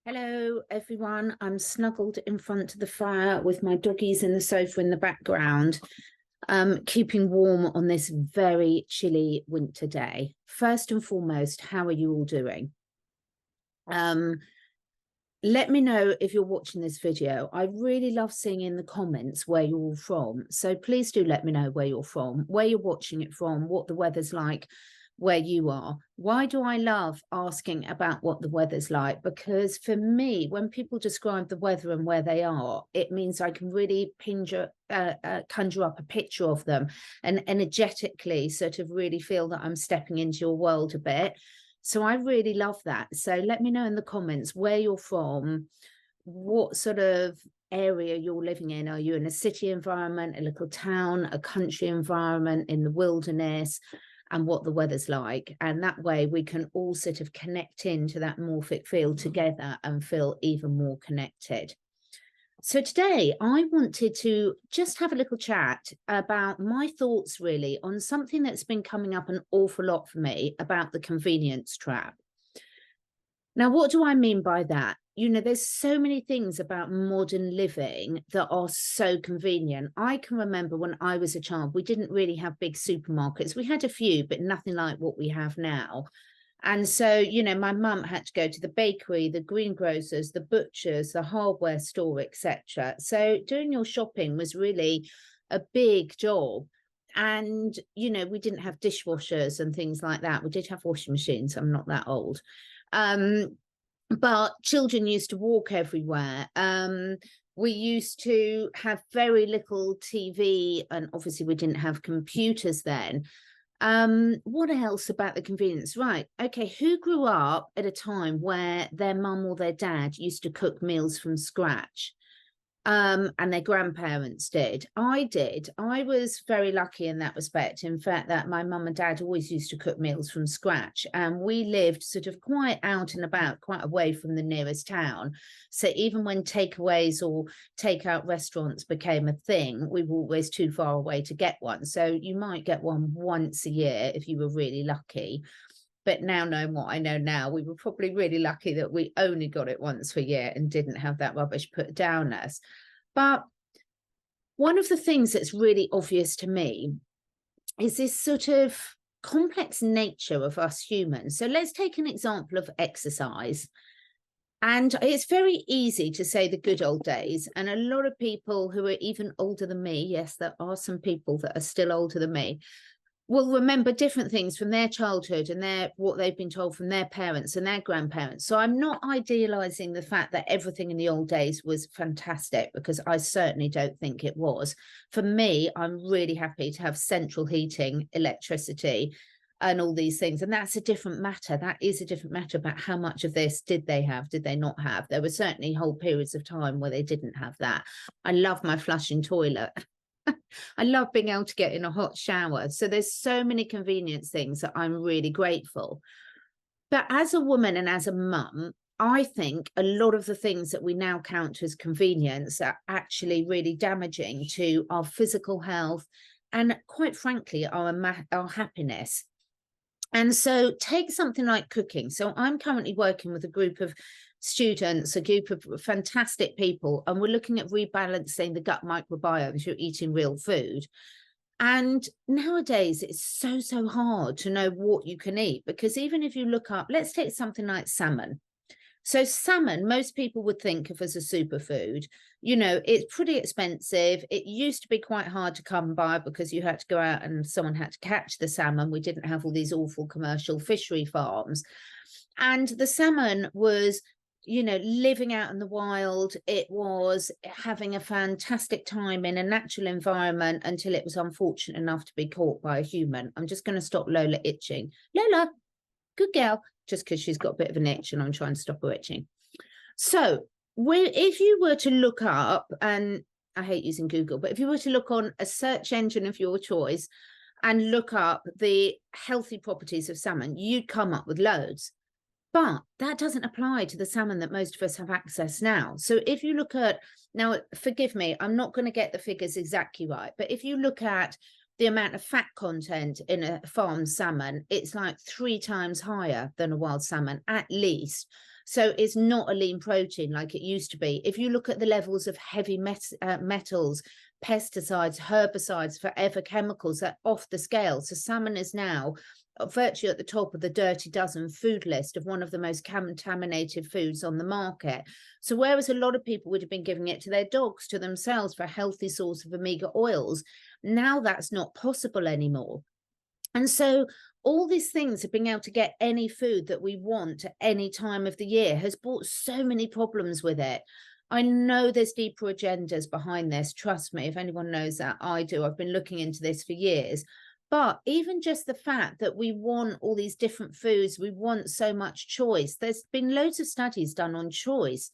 Hello, everyone. I'm snuggled in front of the fire with my doggies in the sofa in the background, keeping warm on this very chilly winter day. First and foremost, how are you all doing? Let me know if you're watching this video. I really love seeing in the comments where you're all from. So please do let me know where you're from, where you're watching it from, what the weather's like where you are. Why do I love asking about what the weather's like? Because for me, when people describe the weather and where they are, it means I can really conjure up a picture of them and energetically sort of really feel that I'm stepping into your world a bit. So I really love that. So let me know in the comments where you're from, what sort of area you're living in. Are you in a city environment, a little town, a country environment, in the wilderness, and what the weather's like? And that way we can all sort of connect into that morphic field together and feel even more connected. So today I wanted to just have a little chat about my thoughts really on something that's been coming up an awful lot for me about the convenience trap. Now, what do I mean by that? You know, there's so many things about modern living that are so convenient. I can remember when I was a child, we didn't really have big supermarkets. We had a few, but nothing like what we have now. And so, you know, my mum had to go to the bakery, the greengrocers, the butchers, the hardware store, etc. So doing your shopping was really a big job. And, you know, we didn't have dishwashers and things like that. We did have washing machines. I'm not that old. But children used to walk everywhere. We used to have very little TV, and obviously we didn't have computers then. What else about the convenience? Right. Okay. Who grew up at a time where their mum or their dad used to cook meals from scratch? And their grandparents did. I did. I was very lucky in that respect. In fact, that my mum and dad always used to cook meals from scratch. And we lived sort of quite out and about, quite away from the nearest town. So even when takeaways or takeout restaurants became a thing, we were always too far away to get one. So you might get one once a year if you were really lucky. But now knowing what I know now, we were probably really lucky that we only got it once a year and didn't have that rubbish put down us. But one of the things that's really obvious to me is this sort of complex nature of us humans. So let's take an example of exercise. And it's very easy to say the good old days. And a lot of people who are even older than me, yes, there are some people that are still older than me, will remember different things from their childhood and what they've been told from their parents and their grandparents. So I'm not idealizing the fact that everything in the old days was fantastic, because I certainly don't think it was. For me, I'm really happy to have central heating, electricity, and all these things. And that's a different matter. That is a different matter about how much of this did they have, did they not have? There were certainly whole periods of time where they didn't have that. I love my flushing toilet. I love being able to get in a hot shower. So there's so many convenience things that I'm really grateful. But as a woman and as a mum, I think a lot of the things that we now count as convenience are actually really damaging to our physical health and, quite frankly, our happiness. And so take something like cooking. So I'm currently working with a group of students, a group of fantastic people, and we're looking at rebalancing the gut microbiome through eating real food. And nowadays it's so hard to know what you can eat, because even if you look up, let's take something like salmon. So salmon, most people would think of as a superfood. You know, it's pretty expensive. It used to be quite hard to come by because you had to go out and someone had to catch the salmon. We didn't have all these awful commercial fishery farms. And the salmon was, you know, living out in the wild. It was having a fantastic time in a natural environment until it was unfortunate enough to be caught by a human. I'm just going to stop Lola itching. Lola, good girl, just because she's got a bit of an itch and I'm trying to stop her itching. So if you were to look up, and I hate using Google, but if you were to look on a search engine of your choice and look up the healthy properties of salmon, you'd come up with loads. But that doesn't apply to the salmon that most of us have access now. So if you look at, now, forgive me, I'm not going to get the figures exactly right, but if you look at the amount of fat content in a farmed salmon, it's like 3 times higher than a wild salmon, at least. So it's not a lean protein like it used to be. If you look at the levels of heavy metals, pesticides, herbicides, forever chemicals, are off the scale. So salmon is now virtually at the top of the dirty dozen food list of one of the most contaminated foods on the market. So whereas a lot of people would have been giving it to their dogs, to themselves, for a healthy source of omega oils, now that's not possible anymore. And so all these things of being able to get any food that we want at any time of the year has brought so many problems with it. I know there's deeper agendas behind this. Trust me, if anyone knows that, I do. I've been looking into this for years. But even just the fact that we want all these different foods, we want so much choice. There's been loads of studies done on choice.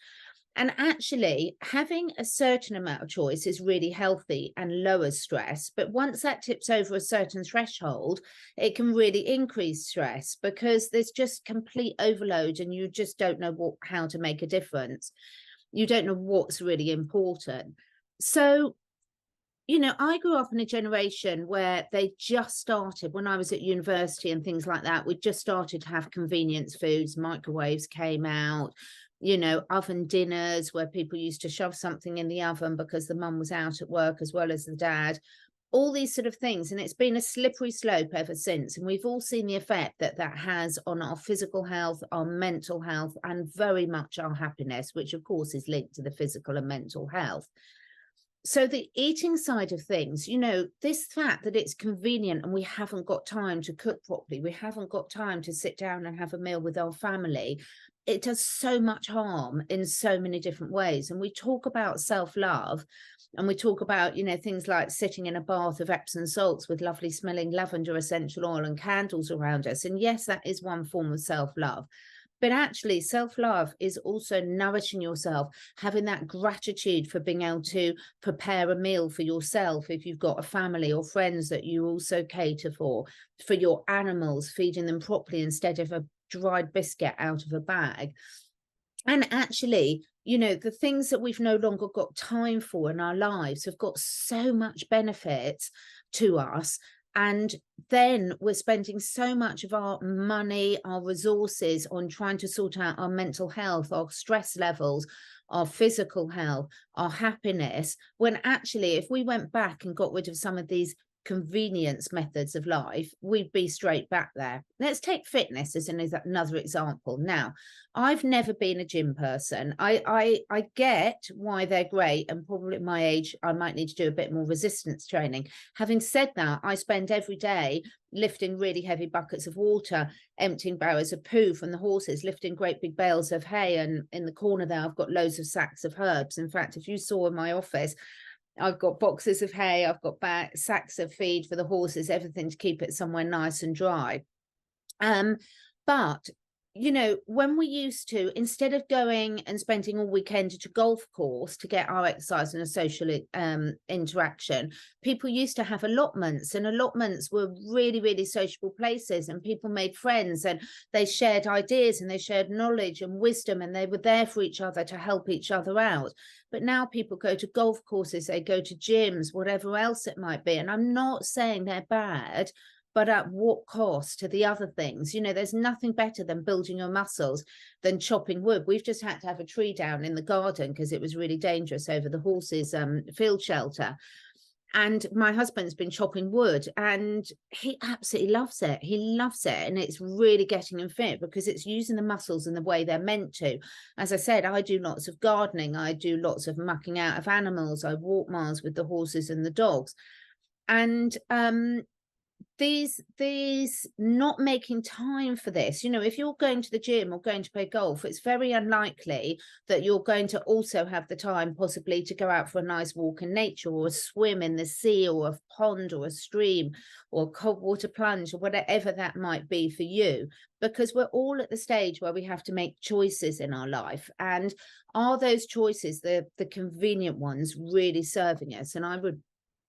And actually, having a certain amount of choice is really healthy and lowers stress. But once that tips over a certain threshold, it can really increase stress because there's just complete overload and you just don't know how to make a difference. You don't know what's really important. So, you know, I grew up in a generation where they just started, when I was at university and things like that, we just started to have convenience foods. Microwaves came out, you know, oven dinners where people used to shove something in the oven because the mum was out at work as well as the dad, all these sort of things. And it's been a slippery slope ever since. And we've all seen the effect that that has on our physical health, our mental health, and very much our happiness, which of course is linked to the physical and mental health. So the eating side of things, you know, this fact that it's convenient and we haven't got time to cook properly, we haven't got time to sit down and have a meal with our family, it does so much harm in so many different ways. And we talk about self-love and we talk about, you know, things like sitting in a bath of Epsom salts with lovely smelling lavender essential oil and candles around us. And yes, that is one form of self-love. But actually, self-love is also nourishing yourself, having that gratitude for being able to prepare a meal for yourself if you've got a family or friends that you also cater for your animals, feeding them properly instead of a dried biscuit out of a bag. And actually, you know, the things that we've no longer got time for in our lives have got so much benefit to us. And then we're spending so much of our money, our resources on trying to sort out our mental health, our stress levels, our physical health, our happiness, when actually, if we went back and got rid of some of these convenience methods of life, we'd be straight back there. Let's take fitness as another example. Now, I've never been a gym person. I get why they're great, and probably at my age I might need to do a bit more resistance training. Having said that, I spend every day lifting really heavy buckets of water, emptying barrows of poo from the horses, lifting great big bales of hay, and in the corner there I've got loads of sacks of herbs. In fact, if you saw in my office, I've got boxes of hay, I've got sacks of feed for the horses, everything to keep it somewhere nice and dry. But, you know, when we used to, instead of going and spending all weekend at a golf course to get our exercise and a social interaction, people used to have allotments, and allotments were really, really sociable places, and people made friends and they shared ideas and they shared knowledge and wisdom, and they were there for each other to help each other out. But now people go to golf courses, they go to gyms, whatever else it might be. And I'm not saying they're bad, but at what cost to the other things? You know, there's nothing better than building your muscles than chopping wood. We've just had to have a tree down in the garden because it was really dangerous over the horses' field shelter. And my husband's been chopping wood and he absolutely loves it. He loves it. And it's really getting him fit because it's using the muscles in the way they're meant to. As I said, I do lots of gardening. I do lots of mucking out of animals. I walk miles with the horses and the dogs. And these not making time for this, you know, if you're going to the gym or going to play golf, it's very unlikely that you're going to also have the time possibly to go out for a nice walk in nature or a swim in the sea or a pond or a stream or a cold water plunge or whatever that might be for you, because we're all at the stage where we have to make choices in our life. And are those choices, the convenient ones, really serving us? And I would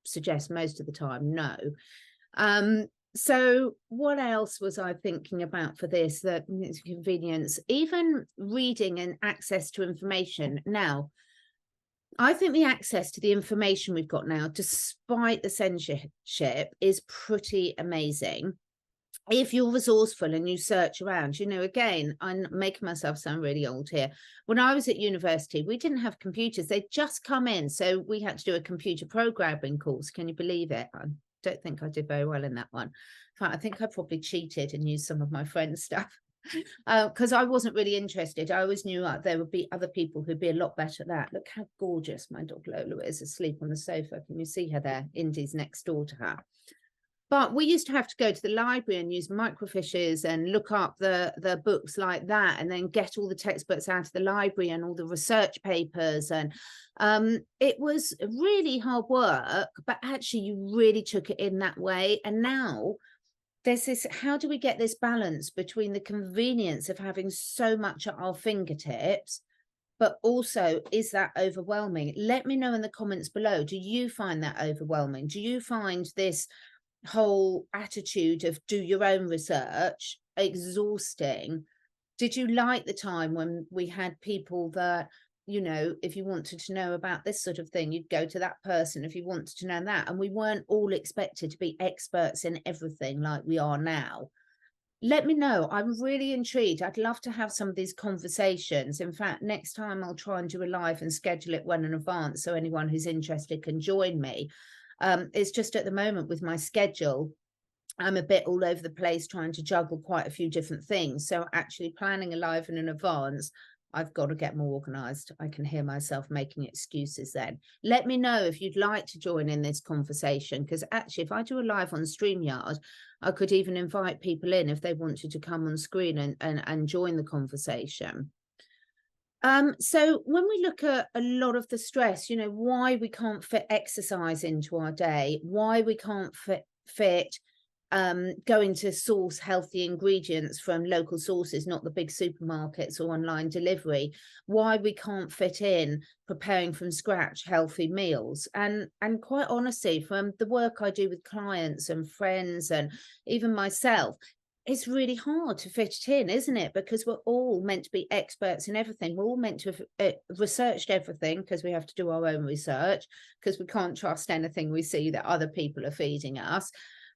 suggest most of the time no. So what else was I thinking about for this? That it's convenience, even reading and access to information. Now, I think the access to the information we've got now, despite the censorship, is pretty amazing. if you're resourceful and you search around, you know, again, I'm making myself sound really old here. When I was at university, we didn't have computers. They'd just come in. So we had to do a computer programming course. Can you believe it? I don't think I did very well in that one. In fact, I think I probably cheated and used some of my friends' stuff because I wasn't really interested. I always knew there would be other people who'd be a lot better at that. Look how gorgeous my dog Lola is, asleep on the sofa. Can you see her there? Indy's next door to her. But we used to have to go to the library and use microfiches and look up the books like that, and then get all the textbooks out of the library and all the research papers. And it was really hard work, but actually you really took it in that way. And now there's this, how do we get this balance between the convenience of having so much at our fingertips, but also, is that overwhelming? Let me know in the comments below. Do you find that overwhelming? Do you find this whole attitude of do your own research exhausting? Did you like the time when we had people that, you know, if you wanted to know about this sort of thing, you'd go to that person if you wanted to know that, and we weren't all expected to be experts in everything like we are now? Let me know. I'm really intrigued. I'd love to have some of these conversations. In fact, next time I'll try and do a live and schedule it well in advance so anyone who's interested can join me. It's just at the moment with my schedule, I'm a bit all over the place trying to juggle quite a few different things. So actually planning a live in advance, I've got to get more organized. I can hear myself making excuses then. Let me know if you'd like to join in this conversation, because actually if I do a live on StreamYard, I could even invite people in if they wanted to come on screen and join the conversation. So when we look at a lot of the stress, you know, why we can't fit exercise into our day, why we can't fit going to source healthy ingredients from local sources, not the big supermarkets or online delivery, why we can't fit in preparing from scratch healthy meals. And quite honestly, from the work I do with clients and friends and even myself, it's really hard to fit it in, isn't it? Because we're all meant to be experts in everything. We're all meant to have researched everything, because we have to do our own research, because we can't trust anything we see that other people are feeding us.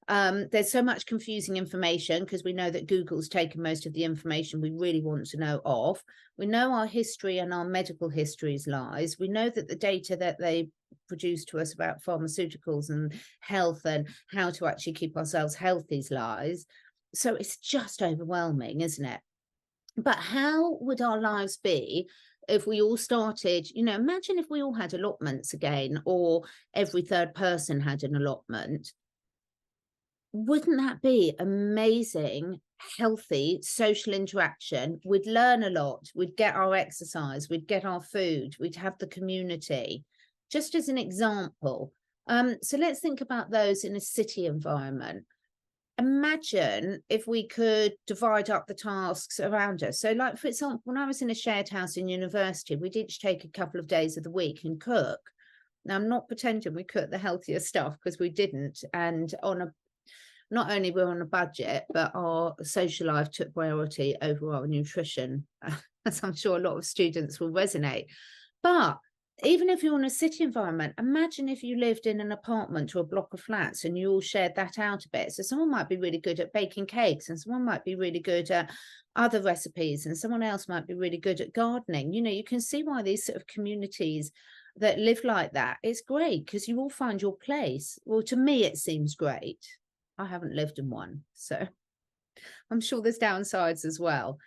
There's so much confusing information because we know that Google's taken most of the information we really want to know of. We know our history and our medical histories lies. We know that the data that they produce to us about pharmaceuticals and health and how to actually keep ourselves healthy lies. So it's just overwhelming, isn't it? But how would our lives be if we all started, you know, imagine if we all had allotments again, or every third person had an allotment. Wouldn't that be amazing, healthy social interaction? We'd learn a lot, we'd get our exercise, we'd get our food, we'd have the community, just as an example. So let's think about those in a city environment. Imagine if we could divide up the tasks around us. So like, for example, when I was in a shared house in university, we'd each take a couple of days of the week and cook. Now, I'm not pretending we cooked the healthier stuff, because we didn't. And not only we're on a budget, but our social life took priority over our nutrition, as I'm sure a lot of students will resonate. But even if you're in a city environment, imagine if you lived in an apartment or a block of flats and you all shared that out a bit. So someone might be really good at baking cakes, and someone might be really good at other recipes, and someone else might be really good at gardening. You know, you can see why these sort of communities that live like that, it's great, because you all find your place. Well, to me, it seems great. I haven't lived in one, so I'm sure there's downsides as well.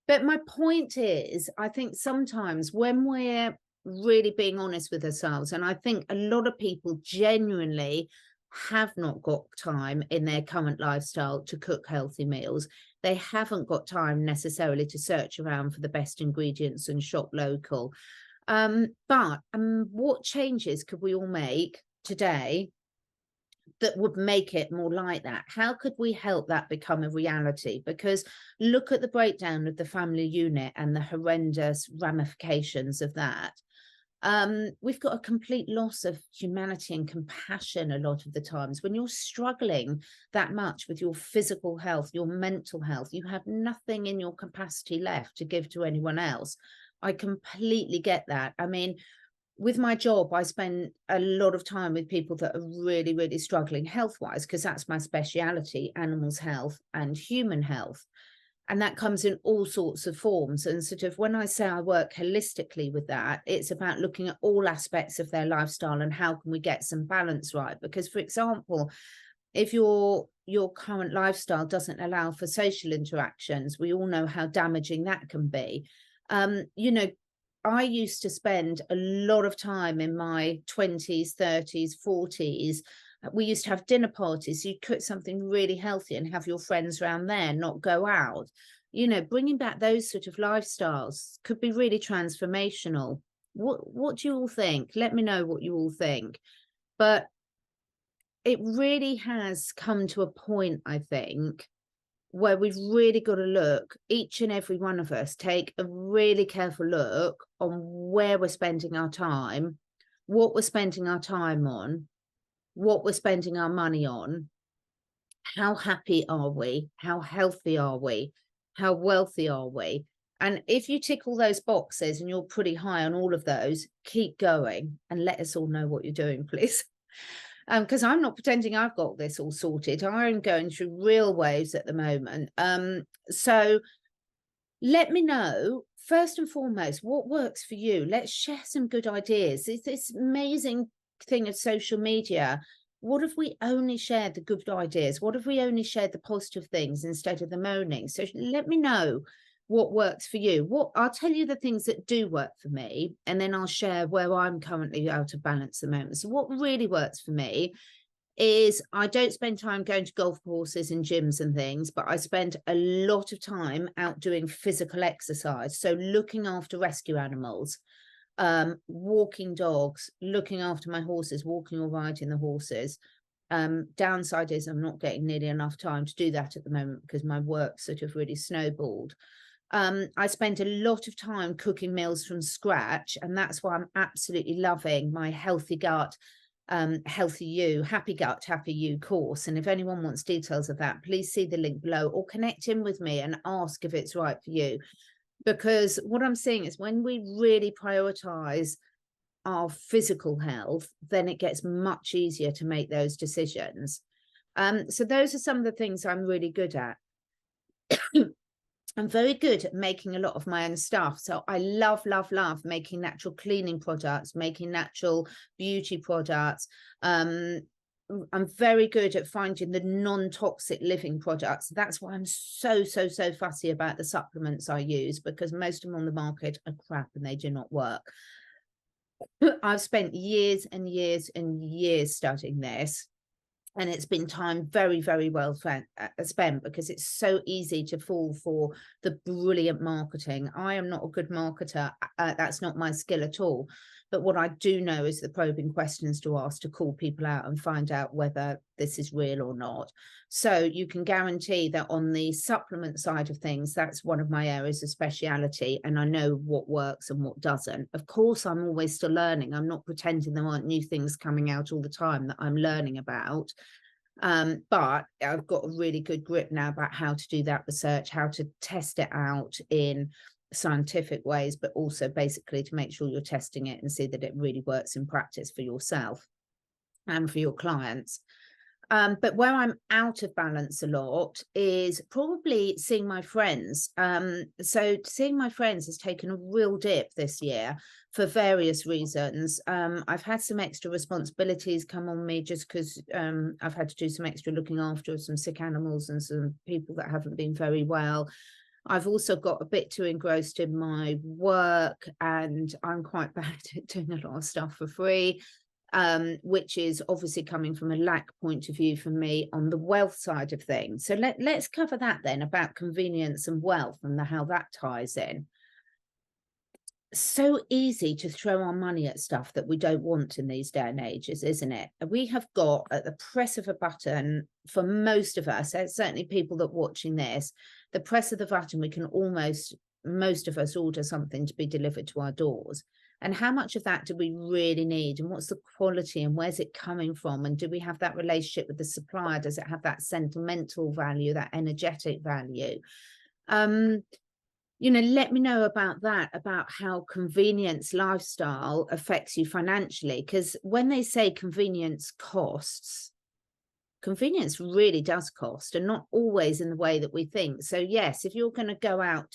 But my point is, I think sometimes when we're really being honest with ourselves, and I think a lot of people genuinely have not got time in their current lifestyle to cook healthy meals. They haven't got time necessarily to search around for the best ingredients and shop local. But what changes could we all make today that would make it more like that? How could we help that become a reality? Because look at the breakdown of the family unit and the horrendous ramifications of that. We've got a complete loss of humanity and compassion a lot of the times. When you're struggling that much with your physical health, your mental health, you have nothing in your capacity left to give to anyone else. I completely get that. I mean, with my job, I spend a lot of time with people that are really, really struggling health-wise, because that's my speciality, animals health and human health. And that comes in all sorts of forms. And sort of when I say I work holistically with that, it's about looking at all aspects of their lifestyle and how can we get some balance right. Because, for example, if your current lifestyle doesn't allow for social interactions, we all know how damaging that can be. You know, I used to spend a lot of time in my 20s, 30s, 40s. We used to have dinner parties. So you'd cook something really healthy and have your friends around there, not go out. You know, bringing back those sort of lifestyles could be really transformational. What do you all think? Let me know what you all think. But it really has come to a point, I think, where we've really got to look, each and every one of us, take a really careful look on where we're spending our time, what we're spending our time on, what we're spending our money on, how happy are we, how healthy are we, how wealthy are we. And if you tick all those boxes and you're pretty high on all of those, keep going and let us all know what you're doing, please. Because I'm not pretending I've got this all sorted. I'm going through real waves at the moment. So let me know, first and foremost, what works for you. Let's share some good ideas. It's this amazing thing of social media. What if we only shared the good ideas? What if we only shared the positive things instead of the moaning? So let me know what works for you. I'll tell you the things that do work for me, and then I'll share where I'm currently out of balance at the moment. So what really works for me is I don't spend time going to golf courses and gyms and things, but I spend a lot of time out doing physical exercise. So looking after rescue animals, walking dogs, looking after my horses, walking or riding the horses. Downside is I'm not getting nearly enough time to do that at the moment because my work sort of really snowballed. I spent a lot of time cooking meals from scratch, and that's why I'm absolutely loving my Healthy Gut, Healthy You, Happy Gut, Happy You course. And if anyone wants details of that, please see the link below or connect in with me and ask if it's right for you. Because what I'm seeing is when we really prioritize our physical health, then it gets much easier to make those decisions. So those are some of the things I'm really good at. I'm very good at making a lot of my own stuff. So I love making natural cleaning products, making natural beauty products. I'm very good at finding the non-toxic living products. That's why I'm so fussy about the supplements I use, because most of them on the market are crap and they do not work. I've spent years and years and years studying this. And it's been time very well spent, because it's so easy to fall for the brilliant marketing. I am not a good marketer. That's not my skill at all. But what I do know is the probing questions to ask to call people out and find out whether this is real or not. So you can guarantee that on the supplement side of things, that's one of my areas of speciality. And I know what works and what doesn't. Of course, I'm always still learning. I'm not pretending there aren't new things coming out all the time that I'm learning about. But I've got a really good grip now about how to do that research, how to test it out in scientific ways, but also basically to make sure you're testing it and see that it really works in practice for yourself and for your clients. But where I'm out of balance a lot is probably seeing my friends. So seeing my friends has taken a real dip this year for various reasons. I've had some extra responsibilities come on me just because I've had to do some extra looking after some sick animals and some people that haven't been very well. I've also got a bit too engrossed in my work, and I'm quite bad at doing a lot of stuff for free. Which is obviously coming from a lack point of view for me on the wealth side of things. So let's cover that then, about convenience and wealth and how that ties in. So easy to throw our money at stuff that we don't want in these day and ages, isn't it? We have got, at the press of a button, for most of us, certainly people that are watching this, the press of the button, we can almost, most of us, order something to be delivered to our doors. And how much of that do we really need? And what's the quality and where's it coming from? And do we have that relationship with the supplier? Does it have that sentimental value, that energetic value? let me know about that, about how convenience lifestyle affects you financially. Because when they say convenience costs, convenience really does cost, and not always in the way that we think. So yes, if you're going to go out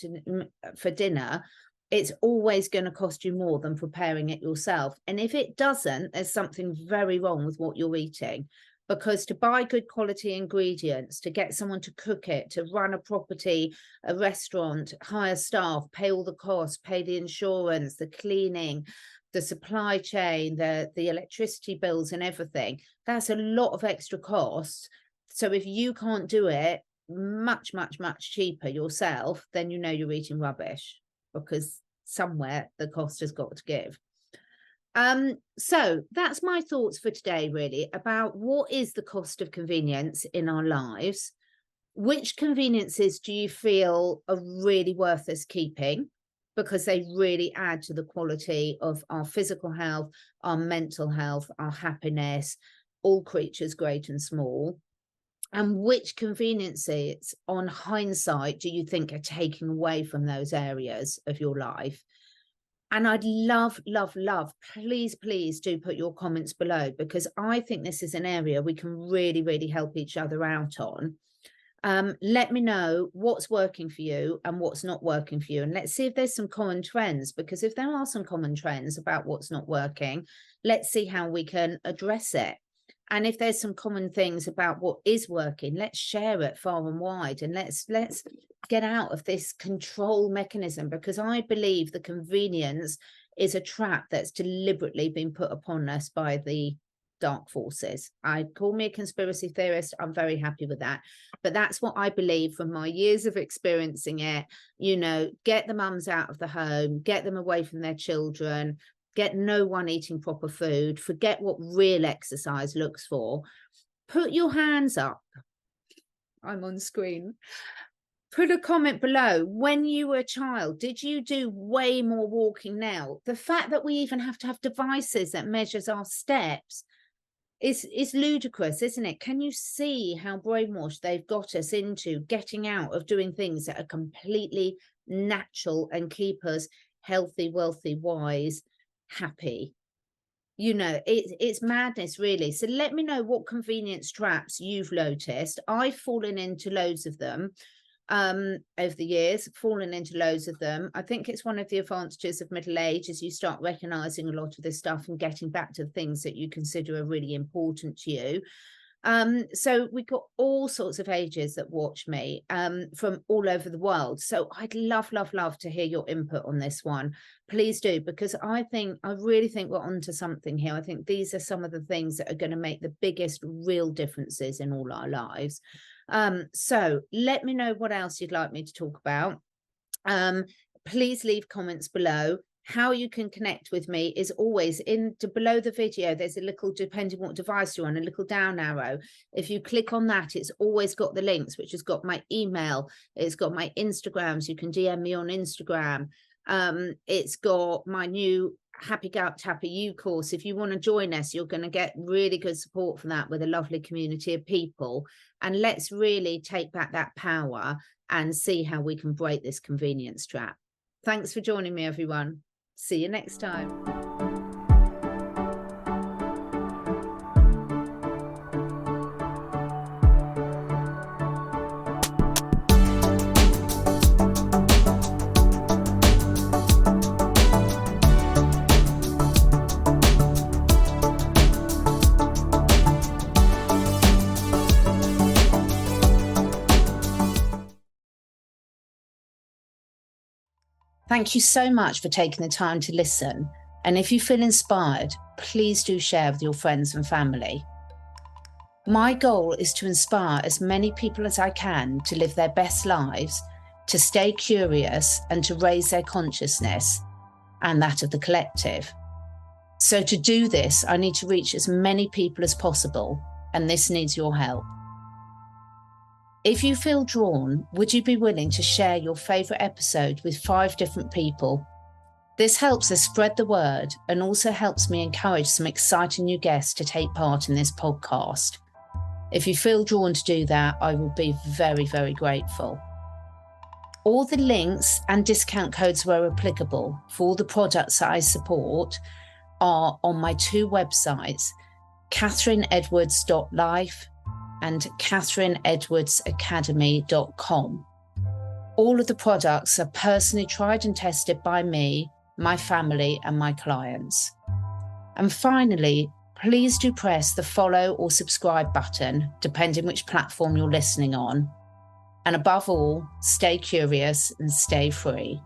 for dinner, it's always going to cost you more than preparing it yourself. And if it doesn't, there's something very wrong with what you're eating. Because to buy good quality ingredients, to get someone to cook it, to run a property, a restaurant, hire staff, pay all the costs, pay the insurance, the cleaning, the supply chain, the electricity bills and everything, that's a lot of extra costs. So if you can't do it much, much, much cheaper yourself, then you're eating rubbish, because somewhere the cost has got to give. So that's my thoughts for today, really, about what is the cost of convenience in our lives. Which conveniences do you feel are really worth us keeping, because they really add to the quality of our physical health, our mental health, our happiness, all creatures great and small? And which conveniences, on hindsight, do you think are taking away from those areas of your life? And I'd love, please do put your comments below, because I think this is an area we can really, really help each other out on. Let me know what's working for you and what's not working for you. And let's see if there's some common trends, because if there are some common trends about what's not working, let's see how we can address it. And if there's some common things about what is working, let's share it far and wide, and let's get out of this control mechanism, because I believe the convenience is a trap that's deliberately been put upon us by the dark forces. I call me a conspiracy theorist. I'm very happy with that. But that's what I believe from my years of experiencing it. Get the mums out of the home, get them away from their children, get no one eating proper food, forget what real exercise looks for. Put your hands up. I'm on screen. Put a comment below. When you were a child, did you do way more walking now? The fact that we even have to have devices that measures our steps is ludicrous, isn't it? Can you see how brainwashed they've got us into getting out of doing things that are completely natural and keep us healthy, wealthy, wise, happy? It's madness, really. So let me know what convenience traps you've noticed. I've fallen into loads of them over the years, fallen into loads of them. I think it's one of the advantages of middle age, as you start recognizing a lot of this stuff and getting back to the things that you consider are really important to you. So we've got all sorts of ages that watch me from all over the world. So I'd love to hear your input on this one. Please do, because I really think we're onto something here. I think these are some of the things that are going to make the biggest real differences in all our lives. So let me know what else you'd like me to talk about. Please leave comments below. How you can connect with me is always below the video. There's a little, depending what device you're on, a little down arrow. If you click on that, it's always got the links, which has got my email. It's got my Instagram, so you can DM me on Instagram. It's got my new Happy Gout Happy You course. If you want to join us, you're going to get really good support from that, with a lovely community of people. And let's really take back that power and see how we can break this convenience trap. Thanks for joining me, everyone. See you next time. Thank you so much for taking the time to listen. And if you feel inspired, please do share with your friends and family. My goal is to inspire as many people as I can to live their best lives, to stay curious, and to raise their consciousness and that of the collective. So to do this, I need to reach as many people as possible, and this needs your help. If you feel drawn, would you be willing to share your favourite episode with 5 different people? This helps us spread the word and also helps me encourage some exciting new guests to take part in this podcast. If you feel drawn to do that, I will be very, very grateful. All the links and discount codes where applicable for all the products that I support are on my two websites, catherineedwards.life and catherineedwardsacademy.com. All of the products are personally tried and tested by me, my family, and my clients. And finally, please do press the follow or subscribe button, depending which platform you're listening on. And above all, stay curious and stay free.